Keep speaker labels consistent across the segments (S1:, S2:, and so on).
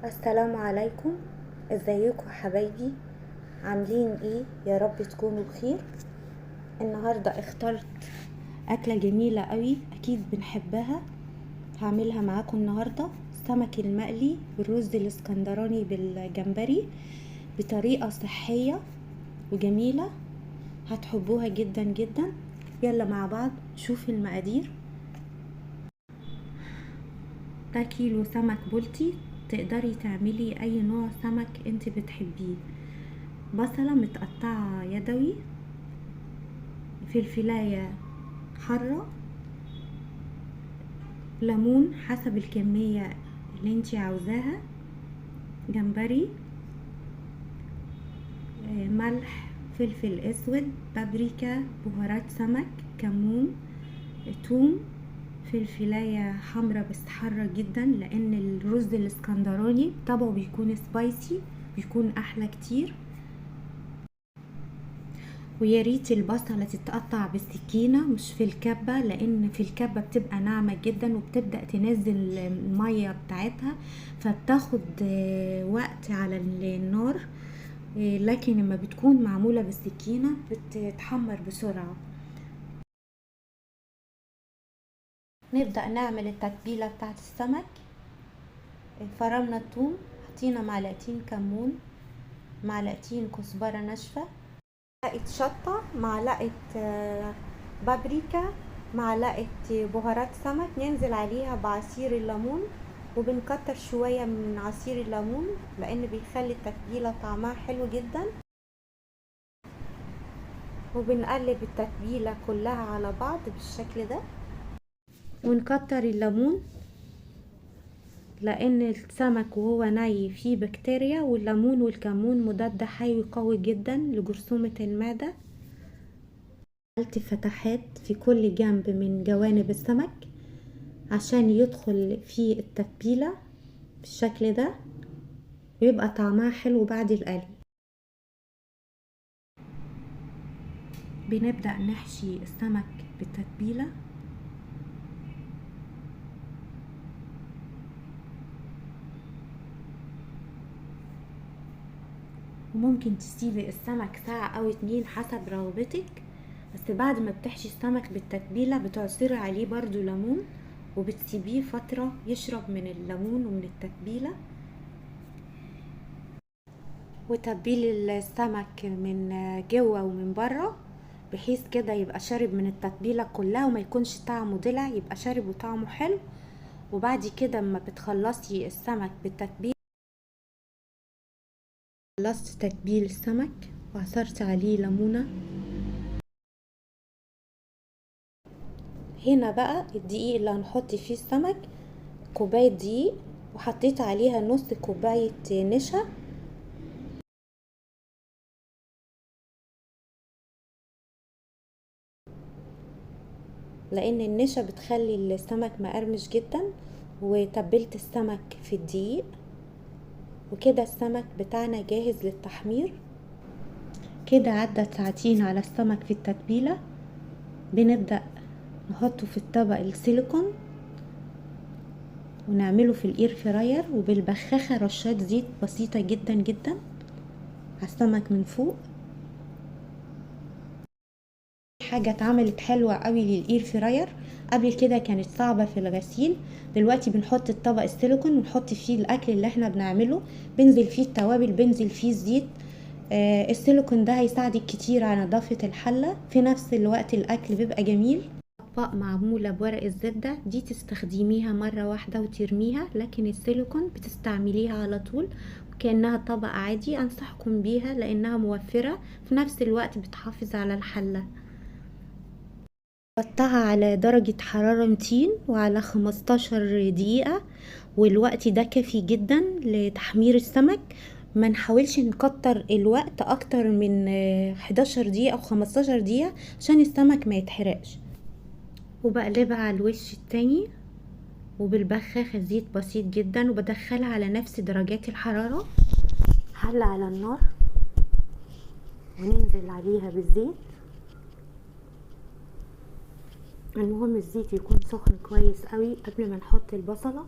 S1: السلام عليكم. ازيكم حبايبي؟ عاملين ايه؟ يا رب تكونوا بخير. النهارده اخترت اكله جميله قوي، اكيد بنحبها. هعملها معاكم النهارده السمك المقلي بالرز الاسكندراني بالجمبري بطريقه صحيه وجميله، هتحبوها جدا جدا. يلا مع بعض نشوف المقادير. ده كيلو سمك بلطي، تقدري تعملي اي نوع سمك انت بتحبيه. بصلة متقطعة يدوي، فلفلاية حارة، ليمون حسب الكمية اللي انتي عاوزاها، جمبري، ملح، فلفل اسود، بابريكا، بهارات سمك، كمون، توم، فلفلاية حمرا بس حارة جدا لان الرز الاسكندراني طبعه بيكون سبايسي، بيكون احلى كتير. ويا ريت البصلة تتقطع بالسكينة مش في الكبة، لان في الكبة بتبقى ناعمة جدا وبتبدأ تنزل المية بتاعتها فبتاخد وقت على النار، لكن لما بتكون معمولة بالسكينة بتتحمر بسرعة. نبدأ نعمل التتبيلة بتاعت السمك. فرمنا الثوم، حطينا معلقتين كمون، معلقتين كزبرة ناشفة، معلقة شطة، معلقة بابريكا، معلقة بهارات سمك، ننزل عليها بعصير الليمون، وبنكتر شوية من عصير الليمون لان بيخلي التتبيلة طعمها حلو جدا. وبنقلب التتبيلة كلها على بعض بالشكل ده، ونكتر الليمون لان السمك وهو ني فيه بكتيريا، والليمون والكمون مضاد حيوي قوي جدا لجرثومة المعدة. عملت فتحات في كل جنب من جوانب السمك عشان يدخل في التتبيلة بالشكل ده ويبقى طعمها حلو بعد القلي. بنبدأ نحشي السمك بالتتبيلة، وممكن تسيبي السمك ساعة او 2 حسب رغبتك. بس بعد ما بتحشي السمك بالتتبيلة بتعصري عليه برضو ليمون وبتسيبيه فترة يشرب من الليمون ومن التتبيلة. وتبلي السمك من جوه ومن بره بحيث كده يبقى شارب من التتبيلة كلها وما يكونش طعمه دلع، يبقى شارب وطعمه حلو. وبعد كده اما بتخلصي السمك بالتتبيل، خلصت تتبيل السمك وعصرت عليه ليمونة. هنا بقى الدقيق اللي هنحط فيه السمك، كوباية دقيق وحطيت عليها نص كوباية نشا، لان النشا بتخلي السمك مقرمش جدا. وتبلت السمك في الدقيق، وكده السمك بتاعنا جاهز للتحمير. كده عدت ساعتين على السمك في التتبيلة. بنبدأ نحطه في الطبق السيليكون ونعمله في الاير فراير، وبالبخاخة رشات زيت بسيطة جدا جدا على السمك من فوق. حاجة اتعملت حلوة قوي للاير فراير، قبل كده كانت صعبة في الغسيل. دلوقتي بنحط الطبق السيليكون ونحط فيه الاكل اللي احنا بنعمله، بنزل فيه التوابل، بنزل فيه الزيت. السيليكون ده هيساعدك كتير على نظافة الحلة، في نفس الوقت الاكل بيبقى جميل. اطباق معمولة بورق الزبدة دي تستخدميها مرة واحدة وترميها، لكن السيليكون بتستعمليها على طول وكأنها طبق عادي. انصحكم بيها لانها موفرة في نفس الوقت بتحافظ على الحلة. قطعها على درجة حرارة 200 وعلى 15 دقيقة، والوقت ده كافي جدا لتحمير السمك. ما نحاولش نكتر الوقت اكتر من 11 دقيقة او 15 دقيقة عشان السمك ما يتحرقش. وبقلبها على الوش التاني وبالبخاخة زيت بسيط جدا، وبدخلها على نفس درجات الحرارة، حلة على النار وننزل عليها بالزيت. المهم الزيت يكون سخن كويس قوي قبل ما نحط البصلة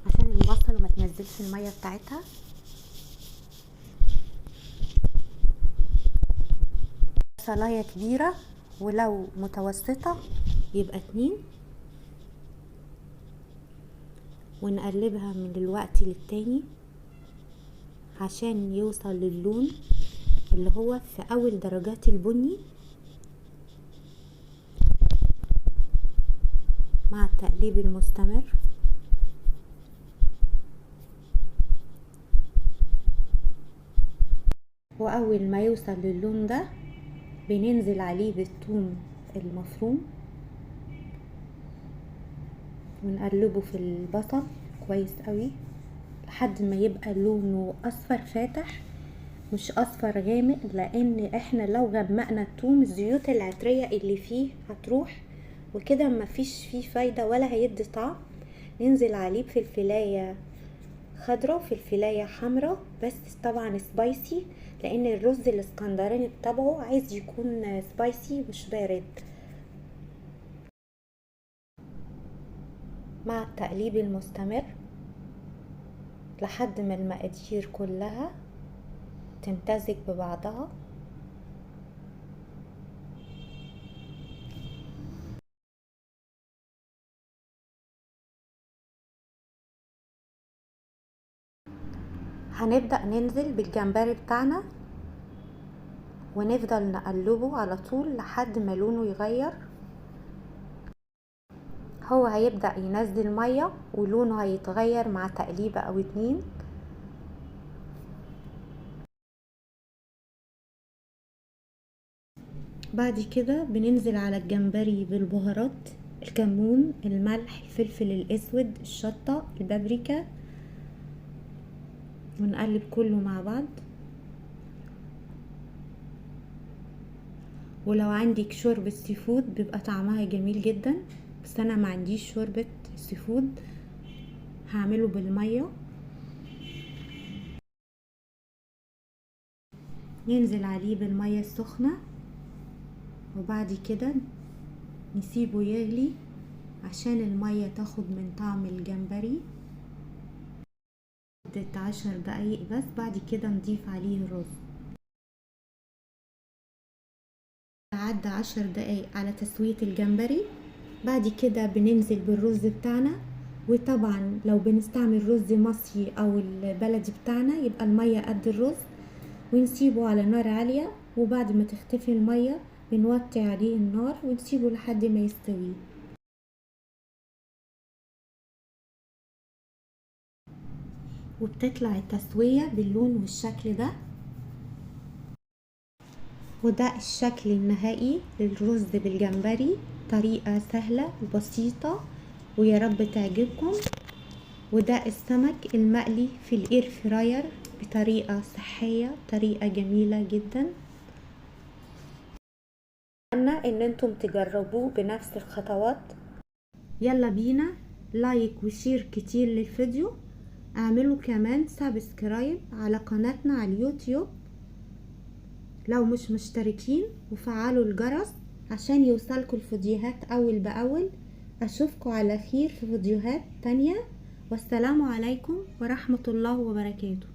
S1: عشان البصل البصل وما تنزلش الميه بتاعتها. بصلايه كبيره ولو متوسطه يبقى 2، ونقلبها من الوقت للتاني عشان يوصل للون اللي هو في اول درجات البني، مع التقليب المستمر. واول ما يوصل للون ده بننزل عليه بالثوم المفروم ونقلبه في البصل كويس قوي لحد ما يبقى لونه اصفر فاتح مش اصفر غامق، لان احنا لو غمقنا الثوم الزيوت العطريه اللي فيه هتروح وكده مفيش فيه فايده ولا هيدي طعم. ننزل عليه بفلفلايه خضراء وفلفلايه حمراء، بس طبعا سبايسي لان الرز الاسكندراني بطبعه عايز يكون سبايسي مش بارد. مع التقليب المستمر لحد ما المقادير كلها تمتزج ببعضها. هنبدأ ننزل بالجمبري بتاعنا ونفضل نقلبه على طول لحد ما لونه يغير. هو هيبدأ ينزل مية ولونه هيتغير مع تقليبة او 2. بعد كده بننزل على الجمبري بالبهارات، الكمون، الملح، الفلفل الاسود، الشطة، البابريكا، ونقلب كله مع بعض. ولو عندك شوربة سي فود بيبقى طعمها جميل جدا، بس انا ما عنديش شوربة سي فود، هعمله بالمية. ننزل عليه بالمية السخنة وبعد كده نسيبه يغلي عشان المية تاخد من طعم الجمبري لمدة 10 دقايق بس. بعد كده نضيف عليه الرز. عدى 10 دقايق على تسوية الجمبري، بعد كده بننزل بالرز بتاعنا. وطبعا لو بنستعمل رز مصري او البلدي بتاعنا يبقى المية قد الرز، ونسيبه على نار عالية، وبعد ما تختفي المية بنوطي عليه النار ونسيبه لحد ما يستوي. وبتطلع التسوية باللون والشكل ده. وده الشكل النهائي للرز بالجمبري، طريقة سهلة وبسيطة ويا رب تعجبكم. وده السمك المقلي في الاير فراير بطريقة صحية، طريقة جميلة جدا. اتمنى ان انتم تجربوه بنفس الخطوات. يلا بينا لايك وشير كتير للفيديو، اعملوا كمان سبسكرايب على قناتنا على اليوتيوب لو مش مشتركين، وفعلوا الجرس عشان يوصلكوا الفيديوهات اول باول. اشوفكم على خير في فيديوهات تانية، والسلام عليكم ورحمة الله وبركاته.